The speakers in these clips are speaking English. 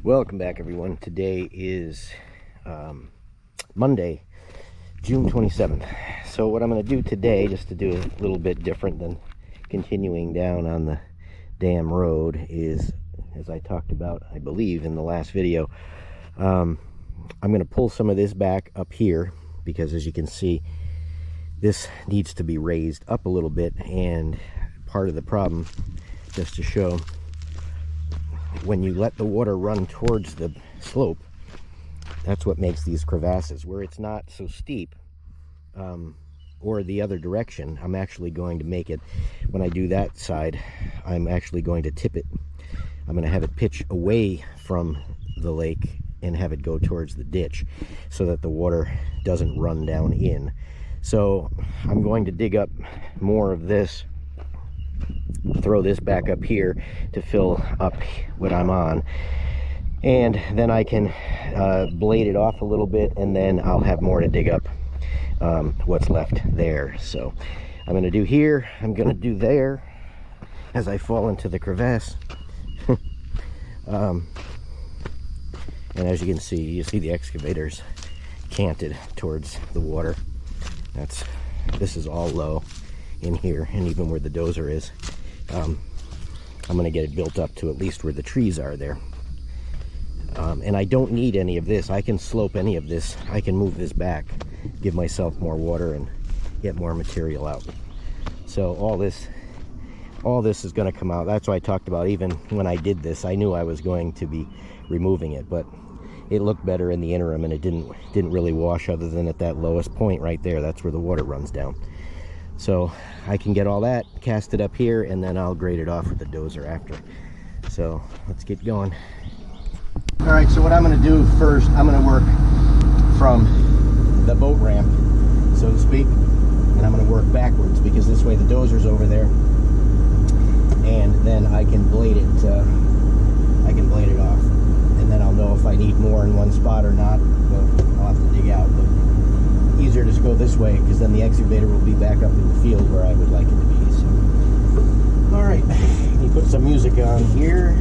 Welcome back, everyone. Today is Monday, June 27th. So what I'm going to do today, just to do a little bit different than continuing down on the dam road, is, as I talked about, I believe, in the last video, I'm going to pull some of this back up here because, as you can see, this needs to be raised up a little bit. And part of the problem, just to show, when you let the water run towards the slope, that's what makes these crevasses. Where it's not so steep, or the other direction, I'm actually going to make it, when I do that side, I'm actually going to tip it. I'm going to have it pitch away from the lake and have it go towards the ditch so that the water doesn't run down in. So I'm going to dig up more of this, throw this back up here to fill up what I'm on, and then I can blade it off a little bit, and then I'll have more to dig up what's left there. So I'm going to do here, I'm going to do there as I fall into the crevasse. And as you can see, the excavator's canted towards the water. This is all low in here, and even where the dozer is, I'm going to get it built up to at least where the trees are there. And I don't need any of this. I can slope any of this. I can move this back, give myself more water, and get more material out. So all this is going to come out. That's why I talked about, even when I did this, I knew I was going to be removing it, but it looked better in the interim, and it didn't really wash, other than at that lowest point right there. That's where the water runs down. So I can get all that, cast it up here, and then I'll grade it off with the dozer after. So let's get going. All right, so what I'm going to do first, I'm going to work from the boat ramp, so to speak, and I'm going to work backwards, because this way the dozer's over there, and then I can blade it. I can blade it off, and then I'll know if I need more in one spot or not. Well, I'll have to dig out, but easier to go this way, because then the excavator will be back up in the field where I would like it to be. So, all right, let me put some music on here.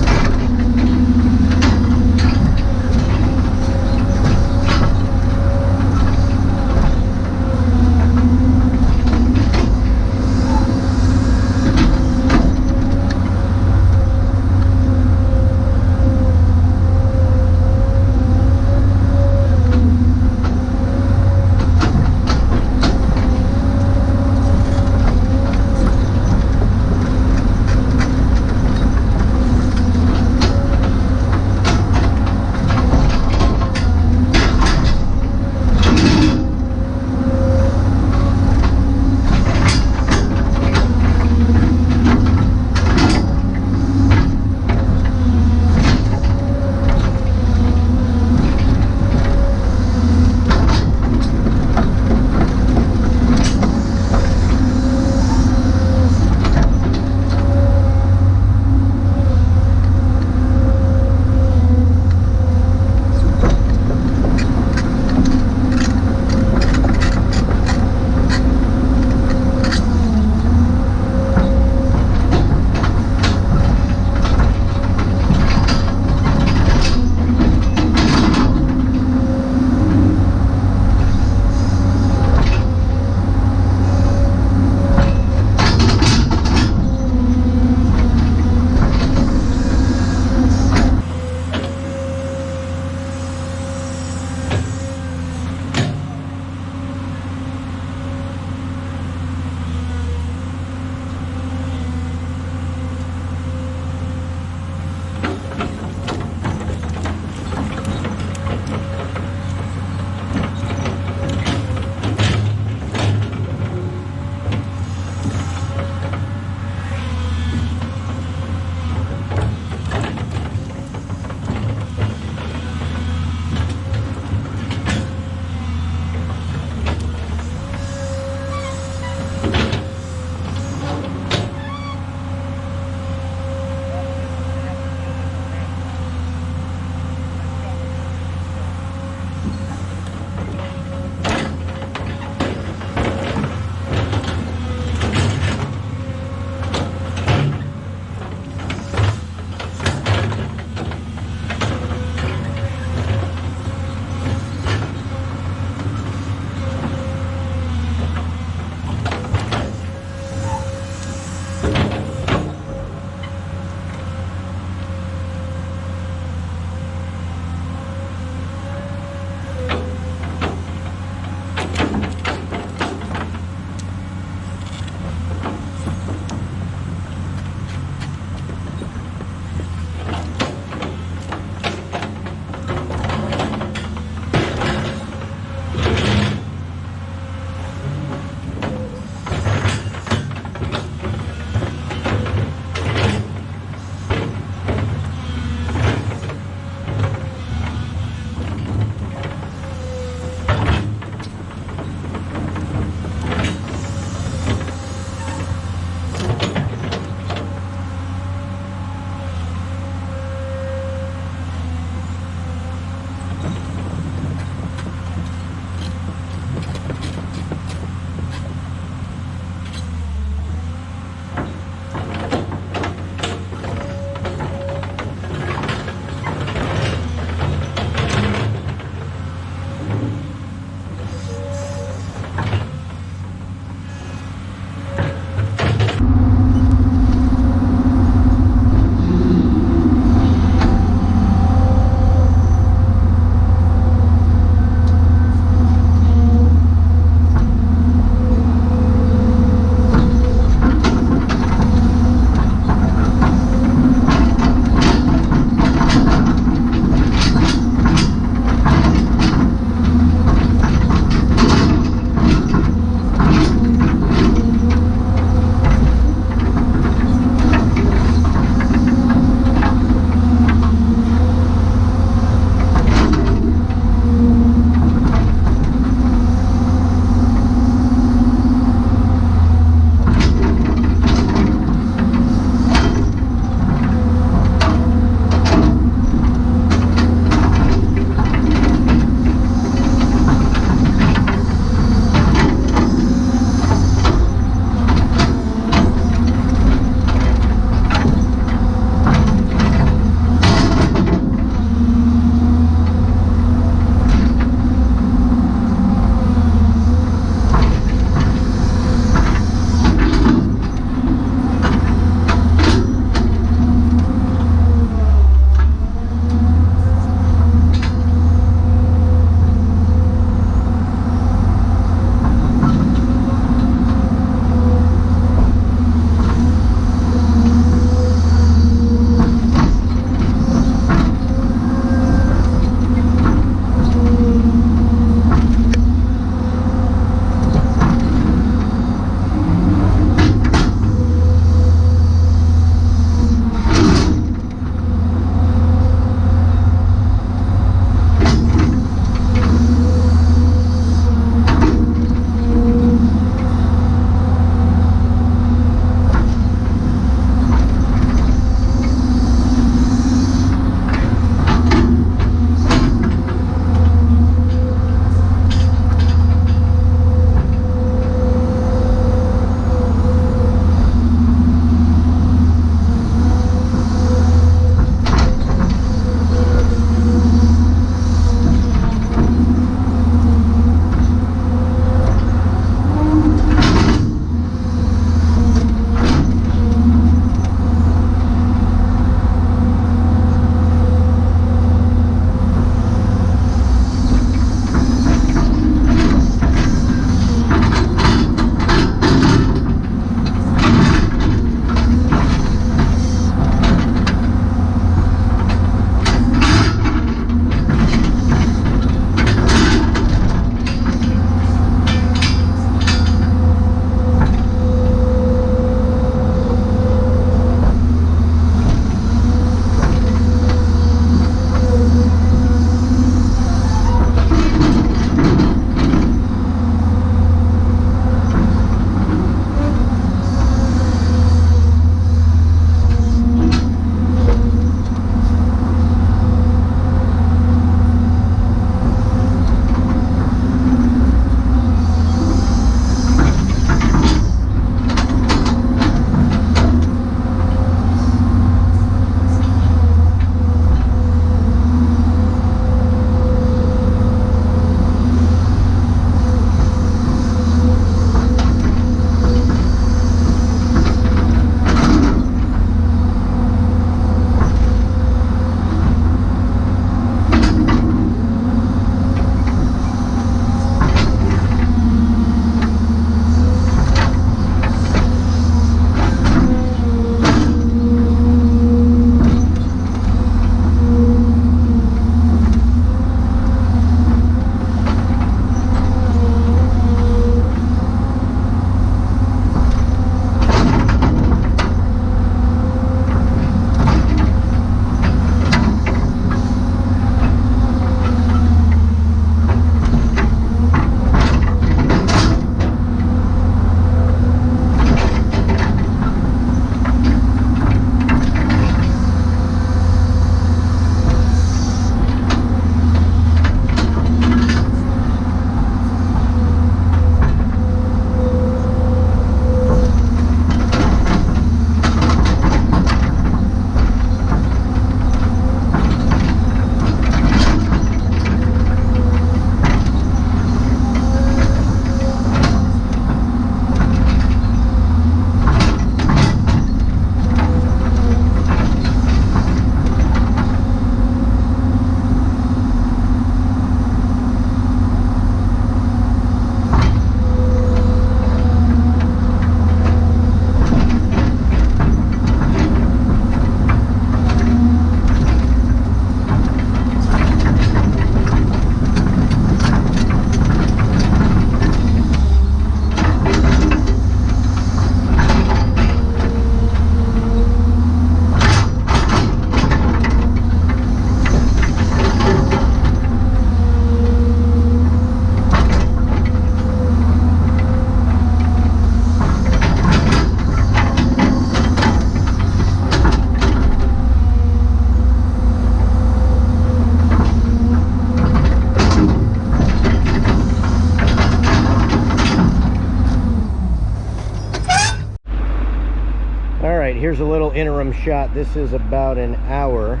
here's a little interim shot. This is about an hour.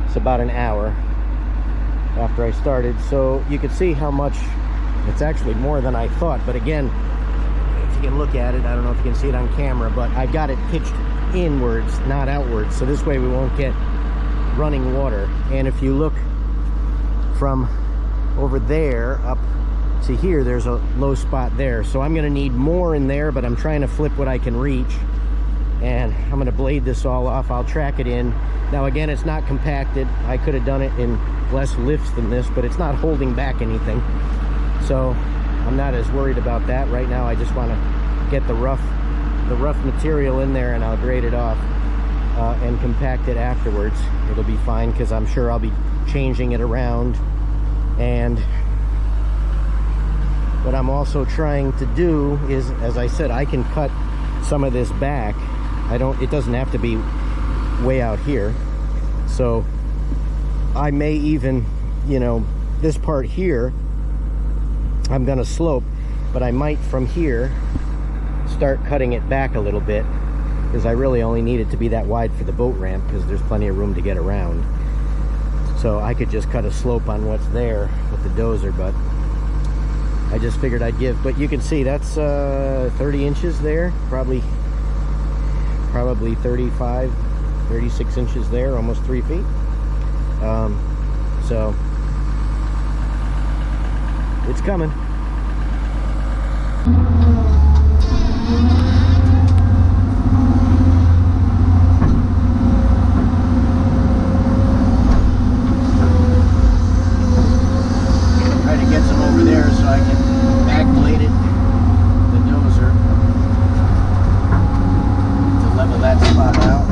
It's about an hour after I started. So you can see how much, it's actually more than I thought. But again, if you can look at it, I don't know if you can see it on camera, but I got it pitched inwards, not outwards. So this way we won't get running water. And if you look from over there up to here, there's a low spot there. So I'm gonna need more in there, but I'm trying to flip what I can reach. And I'm gonna blade this all off. I'll track it in. Now again, it's not compacted. I could have done it in less lifts than this, but it's not holding back anything. So I'm not as worried about that right now. I just want to get the rough material in there, and I'll grade it off and compact it afterwards. It'll be fine, because I'm sure I'll be changing it around. And what I'm also trying to do is, as I said, I can cut some of this back. It doesn't have to be way out here. So I may even, you know, this part here, I'm gonna slope, but I might from here start cutting it back a little bit, because I really only need it to be that wide for the boat ramp, because there's plenty of room to get around. So I could just cut a slope on what's there with the dozer, but I just figured I'd give. But you can see that's 30 inches there, probably 35, 36 inches there, almost 3 feet. So it's coming. Try to get some over there so I can back blade it, the dozer, to level that spot out.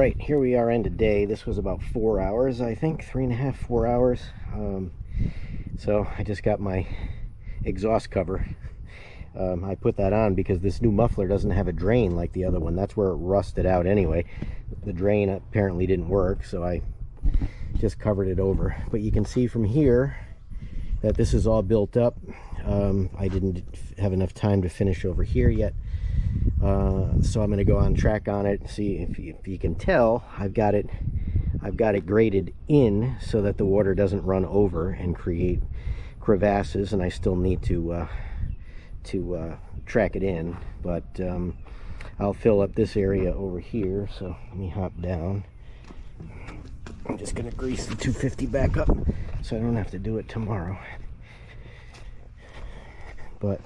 right, here we are in today. This was about 4 hours, I think, 3.5, 4 hours. So I just got my exhaust cover. I put that on because this new muffler doesn't have a drain like the other one. That's where it rusted out anyway. The drain apparently didn't work, so I just covered it over. But you can see from here that this is all built up. I didn't have enough time to finish over here yet. So I'm going to go on track on it. See if you can tell, I've got it graded in so that the water doesn't run over and create crevasses, and I still need to track it in, but I'll fill up this area over here. So let me hop down. I'm just going to grease the 250 back up so I don't have to do it tomorrow. But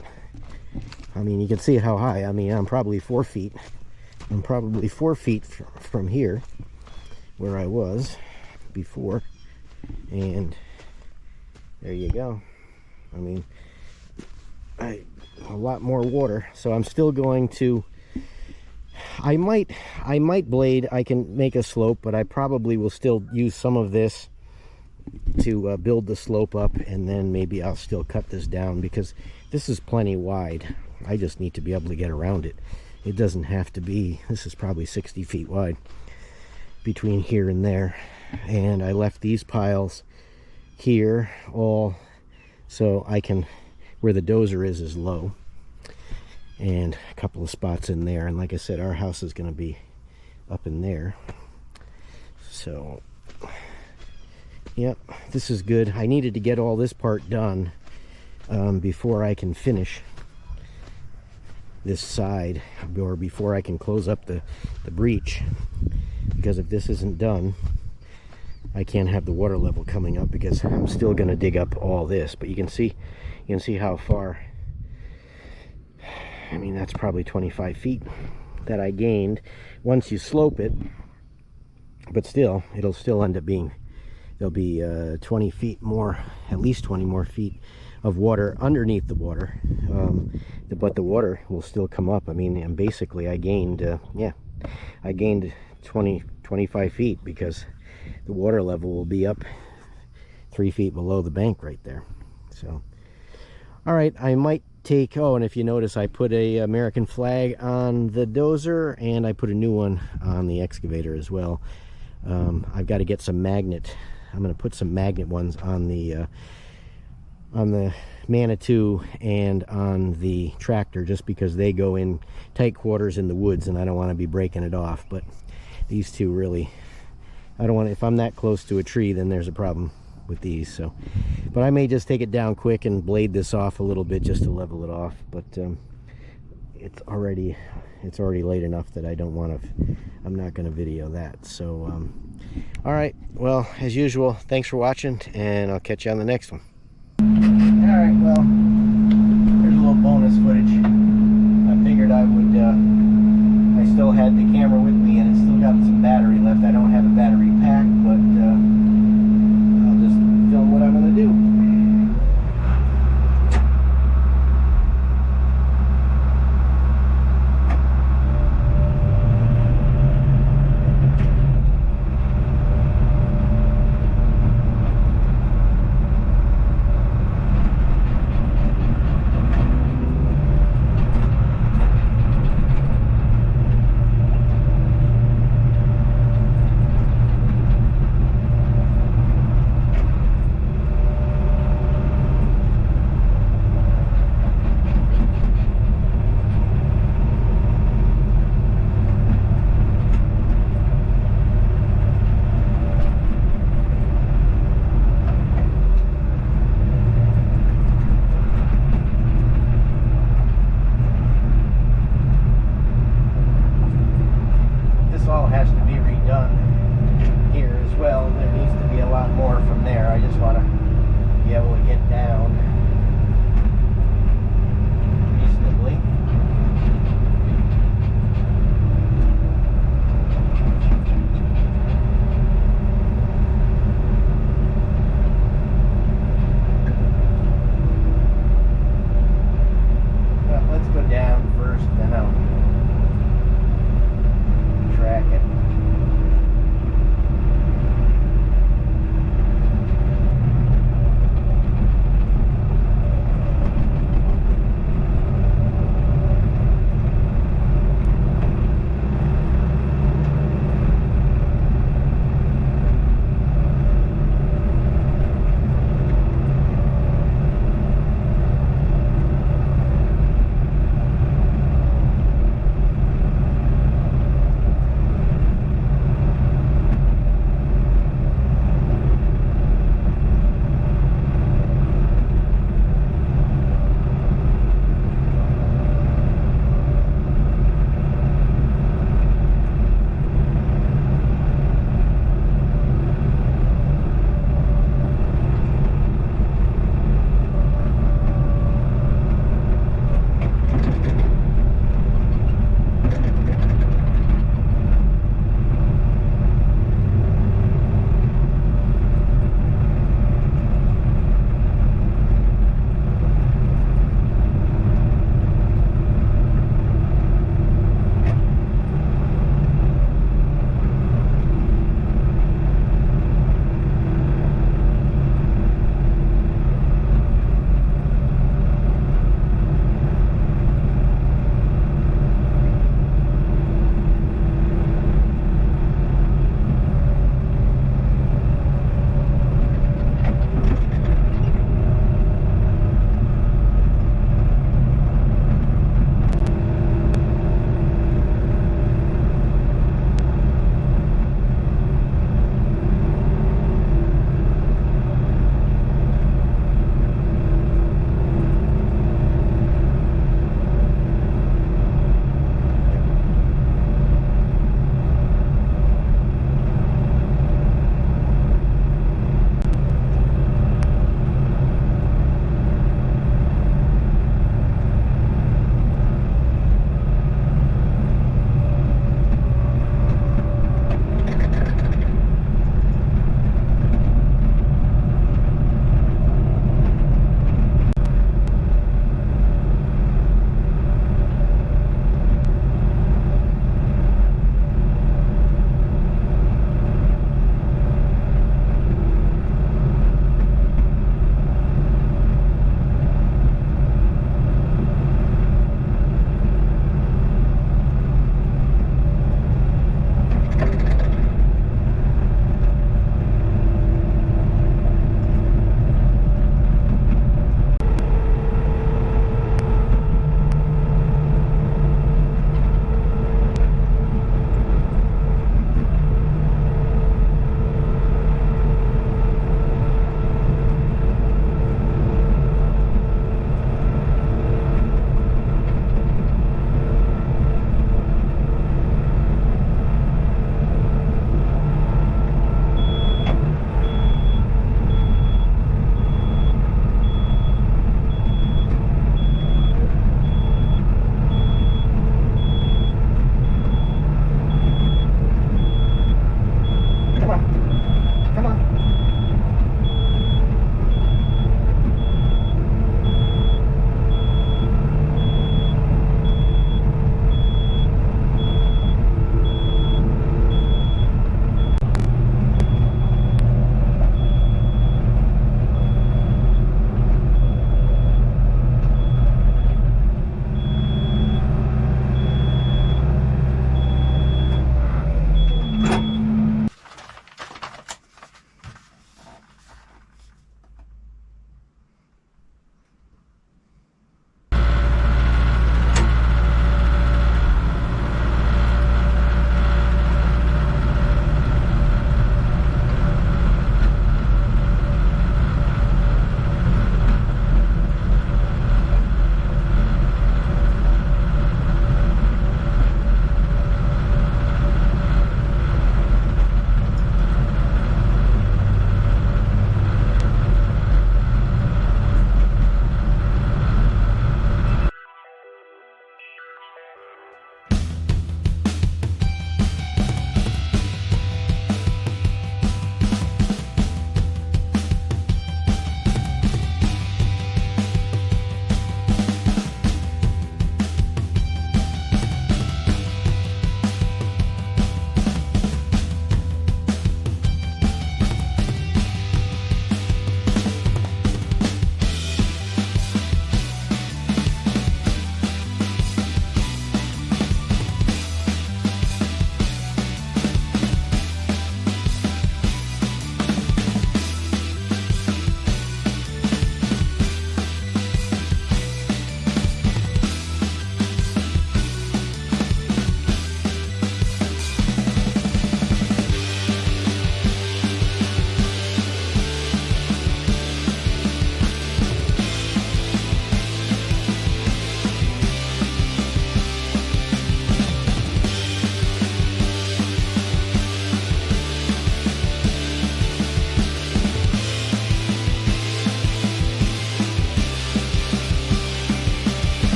I mean, you can see how high. I mean, I'm probably 4 feet. I'm probably 4 feet from here where I was before, and there you go. I mean, a lot more water. So I'm still going to, I might blade. I can make a slope, but I probably will still use some of this to build the slope up, and then maybe I'll still cut this down because this is plenty wide. I just need to be able to get around it. It doesn't have to be, this is probably 60 feet wide between here and there. And I left these piles here all so I can, where the dozer is low, and a couple of spots in there. And like I said, our house is going to be up in there. So yep, this is good. I needed to get all this part done before I can finish this side, or before I can close up the breach, because if this isn't done, I can't have the water level coming up, because I'm still going to dig up all this. But you can see how far. I mean, that's probably 25 feet that I gained once you slope it, but still, it'll still end up being, there'll be 20 feet more, at least 20 more feet of water underneath the water, but the water will still come up. I mean, and basically I gained, I gained 25 feet, because the water level will be up 3 feet below the bank right there. So, all right, I might take, oh, and if you notice, I put a American flag on the dozer, and I put a new one on the excavator as well. I've got to get some magnet. I'm going to put some magnet ones on the Manitou and on the tractor, just because they go in tight quarters in the woods and I don't want to be breaking it off. But these two really, I don't want to, if I'm that close to a tree, then there's a problem with these. So, but I may just take it down quick and blade this off a little bit just to level it off. But it's already late enough that I don't want to, I'm not going to video that. So all right, well, as usual, thanks for watching, and I'll catch you on the next one. Alright, well, here's a little bonus footage. I figured I would, I still had the camera with me, and it's still got some battery left. I don't have a battery pack, but I'll just film what I'm going to do.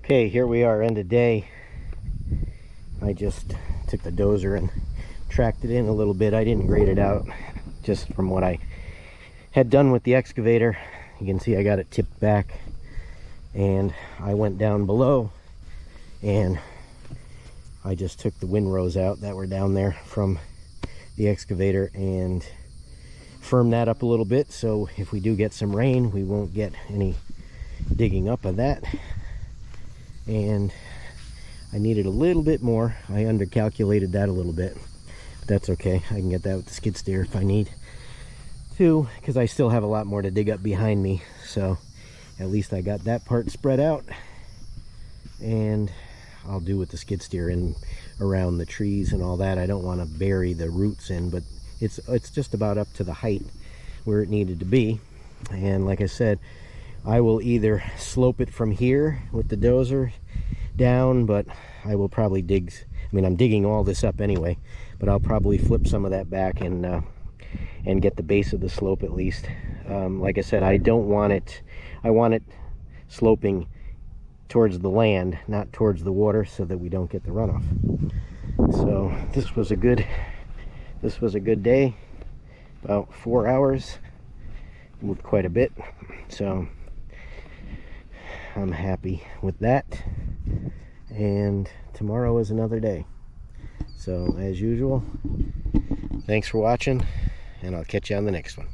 Okay, here we are, end of day. I just took the dozer and tracked it in a little bit. I didn't grade it out, just from what I had done with the excavator. You can see I got it tipped back, and I went down below and I just took the windrows out that were down there from the excavator and firmed that up a little bit, so if we do get some rain, we won't get any digging up of that. And I needed a little bit more. I undercalculated that a little bit. That's okay. I can get that with the skid steer if I need to, because I still have a lot more to dig up behind me. So at least I got that part spread out, and I'll do with the skid steer in around the trees and all that. I don't want to bury the roots in, but it's just about up to the height where it needed to be. And like I said, I will either slope it from here with the dozer down, but I will probably dig, I mean, I'm digging all this up anyway, but I'll probably flip some of that back and get the base of the slope at least. Like I said, I don't want it, I want it sloping towards the land, not towards the water, so that we don't get the runoff. So this was a good day, about 4 hours, moved quite a bit, so I'm happy with that. And tomorrow is another day. So as usual, thanks for watching, and I'll catch you on the next one.